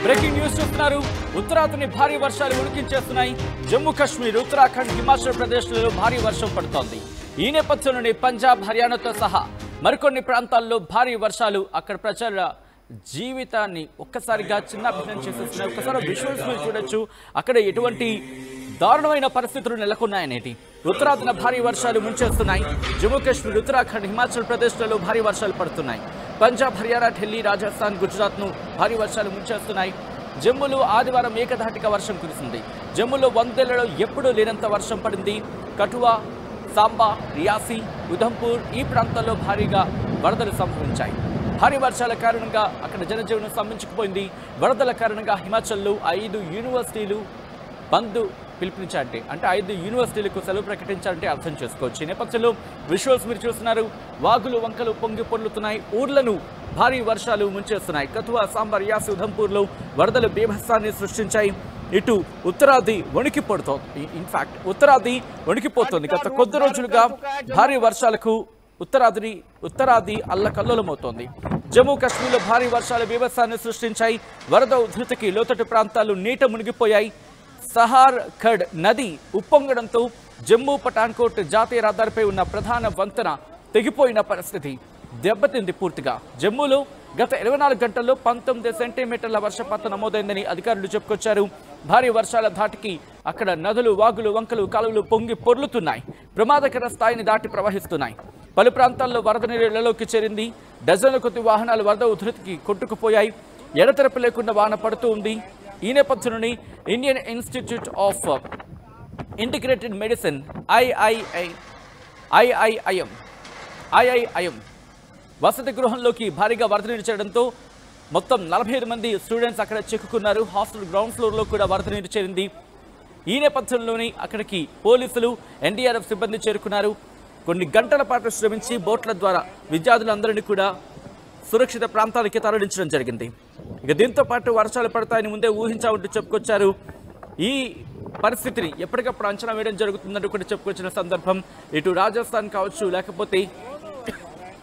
Breaking news చూస్తున్నారు. ఉత్తరాదిని భారీ వర్షాలు ఉడికించేస్తున్నాయి. జమ్మూ కాశ్మీర్, ఉత్తరాఖండ్, హిమాచల్ ప్రదేశ్లలో భారీ వర్షం పడుతోంది. ఈ నేపథ్యంలోనే పంజాబ్, హర్యానాతో సహా మరికొన్ని ప్రాంతాల్లో భారీ వర్షాలు అక్కడ ప్రజల జీవితాన్ని ఒక్కసారిగా చిన్నాభిన్నం చేసేస్తున్నాయి. ఒక్కసారి విజువల్స్ మీరు చూడొచ్చు. అక్కడ ఎటువంటి దారుణమైన పరిస్థితులు నెలకొన్నాయనేటి. ఉత్తరాదిన భారీ వర్షాలు ముంచేస్తున్నాయి. జమ్మూ కాశ్మీర్, ఉత్తరాఖండ్, హిమాచల్ ప్రదేశ్లలో భారీ వర్షాలు పడుతున్నాయి. పంజాబ్, హర్యానా, ఢిల్లీ, రాజస్థాన్, గుజరాత్ను భారీ వర్షాలు ముంచేస్తున్నాయి. జమ్మూలో ఆదివారం ఏకధాటిగా వర్షం కురిసింది. జమ్మూలో 100 ఏళ్లలో ఎప్పుడూ లేనంత వర్షం పడింది. కఠువా, సాంబా, రియాసీ, ఉధంపూర్ ఈ ప్రాంతాల్లో భారీగా వరదలు సంభవించాయి. భారీ వర్షాల కారణంగా అక్కడ జనజీవనం స్తంభించుకుపోయింది. వరదల కారణంగా హిమాచల్లో 5 యూనివర్సిటీలు బంద్ పిలుపునిచ్చారంటే, అంటే 5 యూనివర్సిటీలకు సెలవు ప్రకటించారంటే అర్థం చేసుకోవచ్చు. ఈ నేపథ్యంలో విజువల్స్ మీరు చూస్తున్నారు. వాగులు, వంకలు పొంగి పొర్లుతున్నాయి. ఊర్లను భారీ వర్షాలు ముంచేస్తున్నాయి. కథువా, సాంబా, రియాసీ, ఉధంపూర్లో వరదలు బీభత్సాన్ని సృష్టించాయి. ఇటు ఉత్తరాది వణికిపోతోంది. ఇన్ఫాక్ట్ ఉత్తరాది వణికిపోతోంది. గత కొద్ది రోజులుగా భారీ వర్షాలకు ఉత్తరాది అల్లకల్లోలమవుతోంది. జమ్మూ కాశ్మీర్లో భారీ వర్షాలు బీభత్సాన్ని సృష్టించాయి. వరద ఉధృతికి లోతట్టు ప్రాంతాలు నీట మునిగిపోయాయి. సహార్ ఖడ్ నది ఉప్పొంగడంతో జమ్మూ పఠాన్కోట్ జాతీయ రహదారిపై ఉన్న ప్రధాన వంతెన తెగిపోయిన పరిస్థితి దెబ్బతింది పూర్తిగా. జమ్మూలో గత 24 గంటల్లో 19 సెంటీమీటర్ల వర్షపాతం నమోదైందని అధికారులు చెప్పుకొచ్చారు. భారీ వర్షాల ధాటికి అక్కడ నదులు, వాగులు, వంకలు, కాలువలు పొంగి పొర్లుతున్నాయి. ప్రమాదకర స్థాయిని దాటి ప్రవహిస్తున్నాయి. పలు ప్రాంతాల్లో వరద నీరు ఇళ్లలోకి చేరింది. డజన్ల కొద్ది వాహనాలు వరద ఉధృతికి కొట్టుకుపోయాయి. ఎడతెరపి లేకుండా వాన పడుతూ ఉంది. ఈ నేపథ్యంలోని Indian Institute of Integrated Medicine IIIM వసతి గృహంలోకి భారీగా వరద నీరు చేరడంతో మొత్తం 45 మంది స్టూడెంట్స్ అక్కడ చిక్కుకున్నారు. హాస్టల్ గ్రౌండ్ ఫ్లోర్లో కూడా వరద నీరు చేరింది. ఈ నేపథ్యంలోని అక్కడికి పోలీసులు, ఎన్డీఆర్ఎఫ్ సిబ్బంది చేరుకున్నారు. కొన్ని గంటల పాటు శ్రమించి బోట్ల ద్వారా విద్యార్థులందరినీ కూడా సురక్షిత ప్రాంతానికి తరలించడం జరిగింది. ఇక దీంతో పాటు వర్షాలు పడతాయని ముందే ఊహించామంటూ చెప్పుకొచ్చారు. ఈ పరిస్థితిని ఎప్పటికప్పుడు అంచనా వేయడం జరుగుతుందంటూ కూడా చెప్పుకొచ్చిన సందర్భం. ఇటు రాజస్థాన్ కావచ్చు, లేకపోతే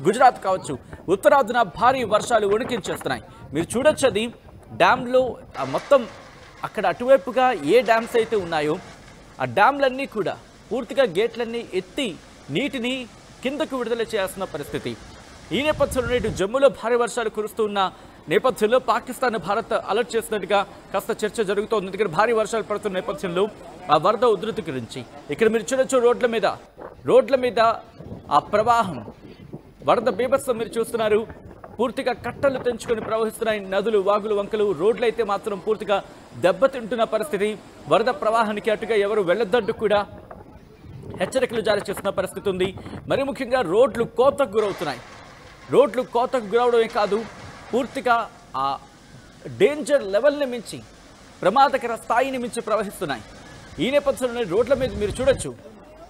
గుజరాత్ కావచ్చు, ఉత్తరాదిన భారీ వర్షాలు వణికించేస్తున్నాయి. మీరు చూడొచ్చు, అది డ్యాంలో మొత్తం అక్కడ అటువైపుగా ఏ డ్యామ్స్ అయితే ఉన్నాయో ఆ డ్యామ్లన్నీ కూడా పూర్తిగా గేట్లన్నీ ఎత్తి నీటిని కిందకు విడుదల చేయాల్సిన పరిస్థితి. ఈ నేపథ్యంలో ఇటు జమ్మూలో భారీ వర్షాలు కురుస్తున్న నేపథ్యంలో పాకిస్తాన్, భారత్ అలర్ట్ చేసినట్టుగా కాస్త చర్చ జరుగుతోంది. ఎందుకంటే భారీ వర్షాలు పడుతున్న నేపథ్యంలో ఆ వరద ఉధృతి గురించి ఇక్కడ మీరు చూడొచ్చు. రోడ్ల మీద ఆ ప్రవాహం, వరద బీభత్సం మీరు చూస్తున్నారు. పూర్తిగా కట్టలు తెంచుకొని ప్రవహిస్తున్నాయి నదులు, వాగులు, వంకలు. రోడ్లు అయితే మాత్రం పూర్తిగా దెబ్బతింటున్న పరిస్థితి. వరద ప్రవాహానికి అటుగా ఎవరు వెళ్ళొద్దంటూ కూడా హెచ్చరికలు జారీ చేస్తున్న పరిస్థితి ఉంది. మరి ముఖ్యంగా రోడ్లు కోతకు గురవుతున్నాయి. రోడ్లు కోతకు గురవడమే కాదు, పూర్తిగా ఆ డేంజర్ లెవెల్ని మించి, ప్రమాదకర స్థాయిని మించి ప్రవహిస్తున్నాయి. ఈ నేపథ్యంలో రోడ్ల మీద మీరు చూడొచ్చు,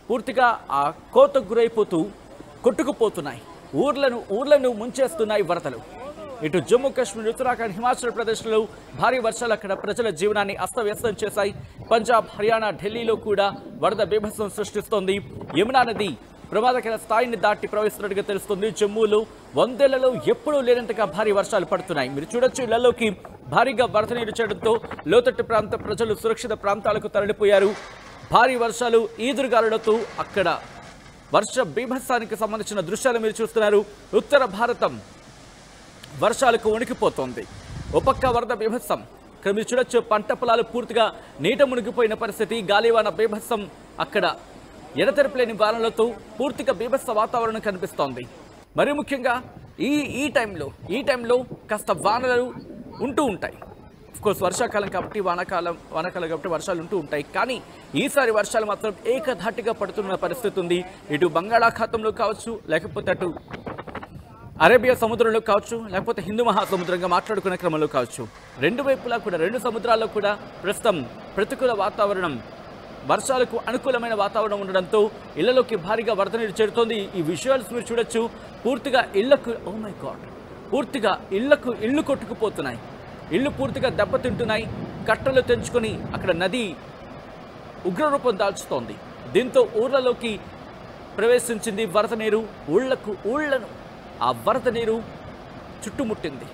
పూర్తిగా ఆ కోతకు గురైపోతూ కొట్టుకుపోతున్నాయి. ఊర్లను ముంచేస్తున్నాయి వరదలు. ఇటు జమ్మూ కాశ్మీర్, ఉత్తరాఖండ్, హిమాచల్ ప్రదేశ్లో భారీ వర్షాలు అక్కడ ప్రజల జీవనాన్ని అస్తవ్యస్తం చేశాయి. పంజాబ్, హర్యానా, ఢిల్లీలో కూడా వరద బీభత్సం సృష్టిస్తోంది. యమునా నది ప్రమాదకర స్థాయిని దాటి ప్రవహిస్తున్నట్టుగా తెలుస్తుంది. జమ్మూలో 100 ఏళ్లలో ఎప్పుడూ లేనంతగా భారీ వర్షాలు పడుతున్నాయి. మీరు చూడొచ్చు, ఇళ్లలోకి భారీగా వరద నీరు చేరడంతో లోతట్టు ప్రాంత ప్రజలు సురక్షిత ప్రాంతాలకు తరలిపోయారు. భారీ వర్షాలు, ఈదురుగాలులతో అక్కడ వర్ష బీభత్సానికి సంబంధించిన దృశ్యాలు మీరు చూస్తున్నారు. ఉత్తర భారతం వర్షాలకు వణికిపోతోంది. ఒపక్క వరద బీభత్సం. ఇక్కడ మీరు చూడొచ్చు, పంట పొలాలు పూర్తిగా నీట మునిగిపోయిన పరిస్థితి. గాలివాన బీభత్సం. అక్కడ ఎడతెరపులేని వానలతో పూర్తిగా బీభత్స వాతావరణం కనిపిస్తోంది. మరి ముఖ్యంగా ఈ టైంలో కాస్త వానలు ఉంటూ ఉంటాయి. అఫ్కోర్స్ వర్షాకాలం కాబట్టి వానాకాలం కాబట్టి వర్షాలు ఉంటూ ఉంటాయి. కానీ ఈసారి వర్షాలు మాత్రం ఏకధాటిగా పడుతున్న పరిస్థితి ఉంది. ఇటు బంగాళాఖాతంలో కావచ్చు, లేకపోతే అటు అరేబియా సముద్రంలో కావచ్చు, లేకపోతే హిందూ మహాసముద్రంగా మాట్లాడుకునే క్రమంలో కావచ్చు, రెండు వైపులా కూడా, రెండు సముద్రాల్లో కూడా ప్రస్తుతం ప్రతికూల వాతావరణం, వర్షాలకు అనుకూలమైన వాతావరణం ఉండడంతో ఇళ్లలోకి భారీగా వరద నీరు చేరుతోంది. ఈ విజువల్స్ మీరు చూడొచ్చు. పూర్తిగా ఇళ్లకు, ఓ మై గాడ్, పూర్తిగా ఇళ్ళు కొట్టుకుపోతున్నాయి. ఇళ్ళు పూర్తిగా దెబ్బతింటున్నాయి. కట్టలు తెంచుకొని అక్కడ నది ఉగ్రరూపం దాల్చుతోంది. దీంతో ఊర్లలోకి ప్రవేశించింది వరద నీరు. ఊళ్లను ఆ వరద నీరు చుట్టుముట్టింది.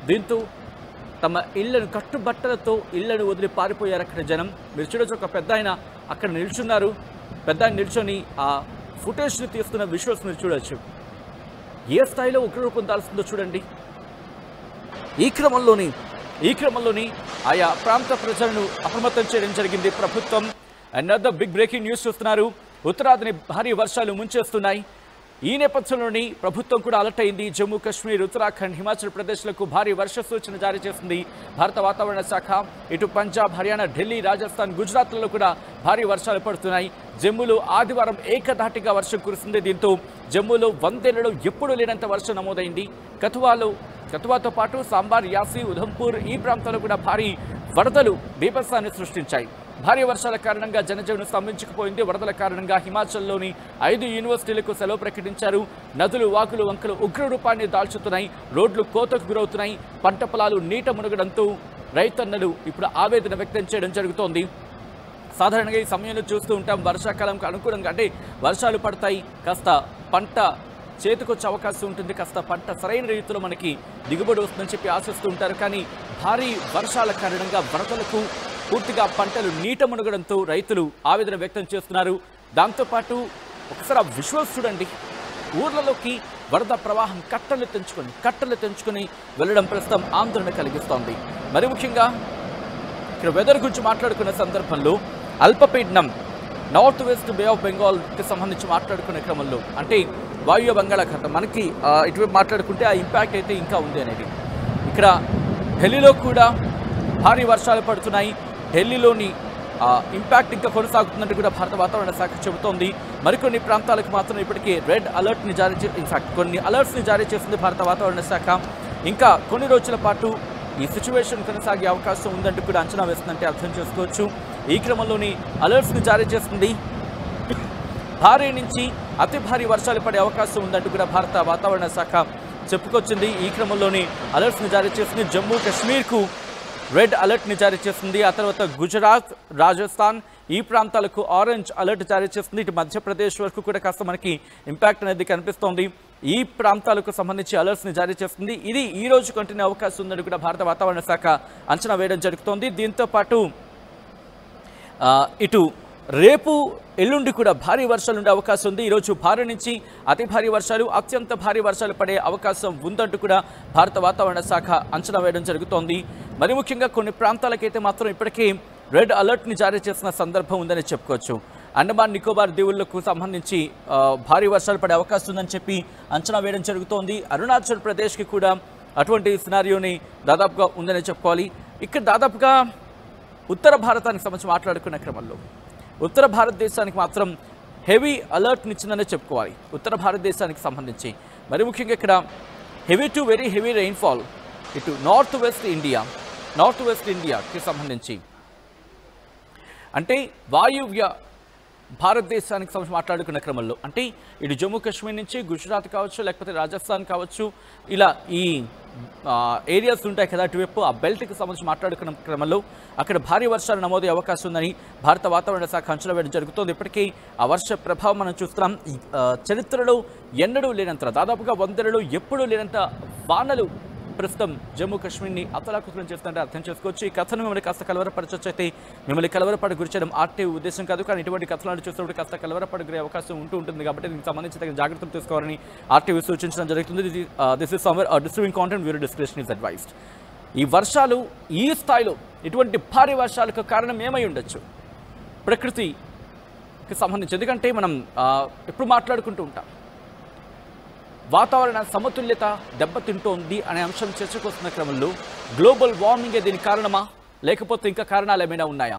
దీంతో తమ ఇళ్లను కట్టుబట్టలతో ఇళ్లను వదిలి పారిపోయారు అక్కడ జనం. మీరు చూడొచ్చు, ఒక పెద్ద ఆయన అక్కడ నిల్చున్నారు. పెద్ద ఆయన నిల్చొని ఆ ఫుటేజ్ని తీస్తున్న విజువల్స్ మీరు చూడొచ్చు. ఏ స్థాయిలో ఉగ్రరూపం దాల్సిందో చూడండి. ఈ క్రమంలోని ఆయా ప్రాంత ప్రజలను అప్రమత్తం చేయడం జరిగింది ప్రభుత్వం. అనదర్ బిగ్ బ్రేకింగ్ న్యూస్ చూస్తున్నారు. ఉత్తరాదిని భారీ వర్షాలు ముంచేస్తున్నాయి. ఈ నేపథ్యంలోని ప్రభుత్వం కూడా అలర్ట్ అయింది. జమ్మూ కాశ్మీర్, ఉత్తరాఖండ్, హిమాచల్ ప్రదేశ్లకు భారీ వర్ష సూచన జారీ చేసింది భారత వాతావరణ శాఖ. ఇటు పంజాబ్, హర్యానా, ఢిల్లీ, రాజస్థాన్, గుజరాత్లలో కూడా భారీ వర్షాలు పడుతున్నాయి. జమ్మూలో ఆదివారం ఏకధాటిగా వర్షం కురిసింది. దీంతో జమ్మూలో 100 ఏళ్లలో ఎప్పుడూ లేనంత వర్షం నమోదైంది. కథువాతో పాటు సాంబార్, యాసీ, ఉధంపూర్ ఈ ప్రాంతాల్లో కూడా భారీ వరదలు బీభత్సాన్ని సృష్టించాయి. భారీ వర్షాల కారణంగా జనజీవనం స్తంభించకపోయింది. వరదల కారణంగా హిమాచల్లోని 5 యూనివర్సిటీలకు సెలవు ప్రకటించారు. నదులు, వాగులు, వంకలు ఉగ్రరూపాన్ని దాల్చుతున్నాయి. రోడ్లు కోతకు గురవుతున్నాయి. పంట పొలాలు నీట మునగడంతో రైతన్నలు ఇప్పుడు ఆవేదన వ్యక్తం చేయడం జరుగుతోంది. సాధారణంగా ఈ సమయంలో చూస్తూ ఉంటాం, వర్షాకాలంకు అనుకూలంగా అంటే వర్షాలు పడతాయి, కాస్త పంట చేతికొచ్చే అవకాశం ఉంటుంది, కాస్త పంట సరైన రీతిలో మనకి దిగుబడి వస్తుందని చెప్పి ఆశిస్తూ ఉంటారు. కానీ భారీ వర్షాల కారణంగా వరదలకు పూర్తిగా పంటలు నీట మునగడంతో రైతులు ఆవేదన వ్యక్తం చేస్తున్నారు. దాంతోపాటు ఒకసారి ఆ విజువల్స్ చూడండి. ఊర్లలోకి వరద ప్రవాహం కట్టలు తెంచుకొని వెళ్ళడం ప్రస్తుతం ఆందోళన కలిగిస్తోంది. మరి ముఖ్యంగా ఇక్కడ వెదర్ గురించి మాట్లాడుకునే సందర్భంలో అల్పపీడనం నార్త్ వెస్ట్ బే ఆఫ్ బెంగాల్కి సంబంధించి మాట్లాడుకునే క్రమంలో అంటే వాయువ్య బంగాళాఖాతం మనకి ఇటువైపు మాట్లాడుకుంటే ఆ ఇంపాక్ట్ అయితే ఇంకా ఉంది అనేది. ఇక్కడ ఢిల్లీలో కూడా భారీ వర్షాలు పడుతున్నాయి. ఢిల్లీలోని ఇంపాక్ట్ ఇంకా కొనసాగుతుందంటే కూడా భారత వాతావరణ శాఖ చెబుతోంది. మరికొన్ని ప్రాంతాలకు మాత్రం ఇప్పటికీ రెడ్ అలర్ట్ని కొన్ని అలర్ట్స్ని జారీ చేసింది భారత వాతావరణ శాఖ. ఇంకా కొన్ని రోజుల పాటు ఈ సిచ్యువేషన్ కొనసాగే అవకాశం ఉందంటూ కూడా అంచనా వేస్తుందంటే అర్థం చేసుకోవచ్చు. ఈ క్రమంలోని అలర్ట్స్ని జారీ చేస్తుంది. భారీ నుంచి అతి భారీ వర్షాలు పడే అవకాశం ఉందంటూ కూడా భారత వాతావరణ శాఖ చెప్పుకొచ్చింది. ఈ క్రమంలోని అలర్ట్స్ని జారీ చేస్తుంది. జమ్మూ కాశ్మీర్కు రెడ్ అలర్ట్ని జారీ చేస్తుంది. ఆ తర్వాత గుజరాత్, రాజస్థాన్ ఈ ప్రాంతాలకు ఆరెంజ్ అలర్ట్ జారీ చేస్తుంది. ఇటు మధ్యప్రదేశ్ వరకు కూడా కాస్త మనకి ఇంపాక్ట్ అనేది కనిపిస్తోంది. ఈ ప్రాంతాలకు సంబంధించి అలర్ట్స్ని జారీ చేస్తుంది. ఇది ఈ రోజు కంటిన్యూ అవకాశం ఉందని కూడా భారత వాతావరణ శాఖ అంచనా వేయడం జరుగుతోంది. దీంతో పాటు ఇటు రేపు, ఎల్లుండి కూడా భారీ వర్షాలు ఉండే అవకాశం ఉంది. ఈరోజు భారీ నుంచి అతి భారీ వర్షాలు, అత్యంత భారీ వర్షాలు పడే అవకాశం ఉందంటూ కూడా భారత వాతావరణ శాఖ అంచనా వేయడం జరుగుతోంది. మరి ముఖ్యంగా కొన్ని ప్రాంతాలకైతే మాత్రం ఇప్పటికీ రెడ్ అలర్ట్ని జారీ చేసిన సందర్భం ఉందని చెప్పుకోవచ్చు. అండమాన్ నికోబార్ దీవులకు సంబంధించి భారీ వర్షాలు పడే అవకాశం ఉందని చెప్పి అంచనా వేయడం జరుగుతోంది. అరుణాచల్ ప్రదేశ్కి కూడా అటువంటి సినారియోని దాదాపుగా ఉందని చెప్పుకోవాలి. ఇక్కడ దాదాపుగా ఉత్తర భారతానికి సంబంధించి మాట్లాడుకున్న క్రమంలో ఉత్తర భారతదేశానికి మాత్రం హెవీ అలర్ట్ని ఇచ్చిందనే చెప్పుకోవాలి. ఉత్తర భారతదేశానికి సంబంధించి మరి ముఖ్యంగా ఇక్కడ heavy to very heavy rainfall ఇటు నార్త్ వెస్ట్ ఇండియాకి సంబంధించి అంటే వాయువ్య భారతదేశానికి సంబంధించి మాట్లాడుకున్న క్రమంలో అంటే ఇటు జమ్మూ కాశ్మీర్ నుంచి గుజరాత్ కావచ్చు, లేకపోతే రాజస్థాన్ కావచ్చు, ఇలా ఈ ఏరియాస్ ఉంటాయి కదా అటువైపు ఆ బెల్ట్కి సంబంధించి మాట్లాడుకున్న క్రమంలో అక్కడ భారీ వర్షాలు నమోదయ్యే అవకాశం ఉందని భారత వాతావరణ శాఖ అంచనా వేయడం జరుగుతుంది. ఇప్పటికీ ఆ వర్ష ప్రభావం మనం చూస్తున్నాం. చరిత్రలో ఎన్నడూ లేనంత, దాదాపుగా 100 ఏళ్లలో ఎప్పుడూ లేనంత వానలు ప్రస్తుతం జమ్మూ కాశ్మీర్ని అతలాకుతలం చేస్తుంటే అర్థం చేసుకోవచ్చు. ఈ కథను మిమ్మల్ని కాస్త కలవరపరచొచ్చు. అయితే మిమ్మల్ని కలవరపడి గురించడం ఆర్టీవీ ఉద్దేశం కాదు, కానీ ఇటువంటి కథలను చూసినప్పుడు కాస్త కలవరపడి గురే అవకాశం ఉంటుంది కాబట్టి దీనికి సంబంధించి తగిన జాగ్రత్తలు తీసుకోవాలని ఆర్టీవీ సూచించడం జరుగుతుంది. This is somewhere disturbing content, viewer description is advised. ఈ వర్షాలు ఈ స్థాయిలో ఇటువంటి భారీ వర్షాలకు కారణం ఏమై ఉండొచ్చు? ప్రకృతికి సంబంధించి, ఎందుకంటే మనం ఎప్పుడు మాట్లాడుకుంటూ ఉంటాం వాతావరణ సమతుల్యత దెబ్బతింటోంది అనే అంశం చర్చకు వస్తున్న క్రమంలో గ్లోబల్ వార్మింగే దీనికి కారణమా, లేకపోతే ఇంకా కారణాలు ఏమైనా ఉన్నాయా?